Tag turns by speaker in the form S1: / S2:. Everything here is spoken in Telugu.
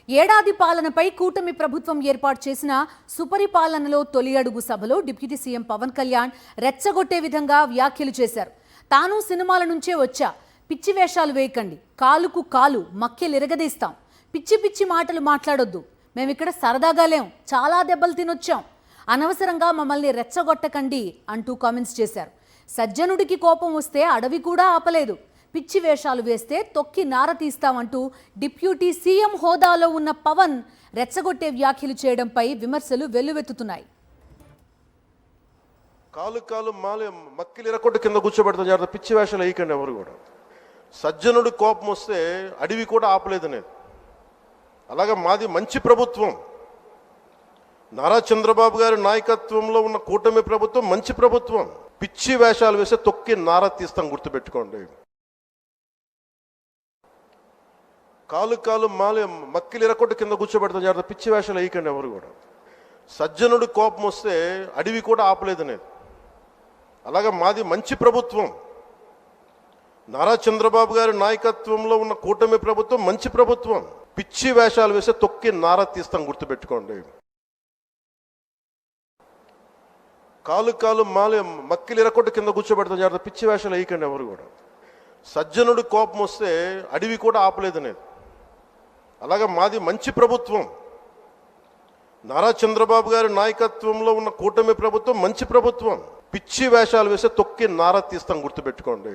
S1: ఏడాది పాలనపై కూటమి ప్రభుత్వం ఏర్పాటు చేసిన సుపరిపాలనలో తొలి అడుగు సభలో డిప్యూటీ సీఎం పవన్ కళ్యాణ్ రెచ్చగొట్టే విధంగా వ్యాఖ్యలు చేశారు. తాను సినిమాల నుంచే వచ్చా, పిచ్చి వేషాలు వేయకండి, కాలుకు కాలు మక్కెలిరగదీస్తాం, పిచ్చి పిచ్చి మాటలు మాట్లాడొద్దు, మేమిక్కడ సరదాగా లేం, చాలా దెబ్బలు తినొచ్చాం, అనవసరంగా మమ్మల్ని రెచ్చగొట్టకండి అంటూ కామెంట్స్ చేశారు. సజ్జనుడికి కోపం వస్తే అడవి కూడా ఆపలేదు, పిచ్చి వేషాలు వేస్తే తొక్కి నార తీస్తామంటూ డిప్యూటీ సీఎం హోదాలో ఉన్న పవన్ రెచ్చగొట్టే వ్యాఖ్యలు చేయడంపై విమర్శలు వెల్లువెత్తుతున్నాయి.
S2: కాలు కాలు మాలి మక్కిలు ఇరకొట్టు కింద కూర్చోబెడతాం, జాగ్రత్త, పిచ్చి వేషాలు వేయకండి ఎవరు కూడా. సజ్జనుడి కోపం వస్తే అడవి కూడా ఆపలేదనేది. అలాగే మాది మంచి ప్రభుత్వం, నారా చంద్రబాబు గారి నాయకత్వంలో ఉన్న కూటమి ప్రభుత్వం మంచి ప్రభుత్వం. పిచ్చి వేషాలు వేస్తే తొక్కి నార తీస్తాం, గుర్తుపెట్టుకోండి. కాలు కాలు మాలి మక్కిలు ఇరకొట్టు కింద కూర్చోబెడతాం, జాగ్రత్త, పిచ్చి వేషాలు వేయకండి ఎవరు కూడా. సజ్జనుడి కోపం వస్తే అడవి కూడా ఆపలేదనేది. అలాగే మాది మంచి ప్రభుత్వం, నారా చంద్రబాబు గారి నాయకత్వంలో ఉన్న కూటమి ప్రభుత్వం మంచి ప్రభుత్వం. పిచ్చి వేషాలు వేస్తే తొక్కి నార తీస్తాం, గుర్తుపెట్టుకోండి. కాలు కాలు మాలి మక్కిలు ఇరకొట్టు కింద కూర్చోబెడతాం, జాగ్రత్త, పిచ్చి వేషాలు వేయకండి ఎవరు కూడా. సజ్జనుడి కోపం వస్తే అడవి కూడా ఆపలేదనేది. అలాగే మాది మంచి ప్రభుత్వం, నారా చంద్రబాబు గారి నాయకత్వంలో ఉన్న కూటమి ప్రభుత్వం మంచి ప్రభుత్వం. పిచ్చి వేషాలు వేస్తే తొక్కి నార తీస్తాం, గుర్తుపెట్టుకోండి.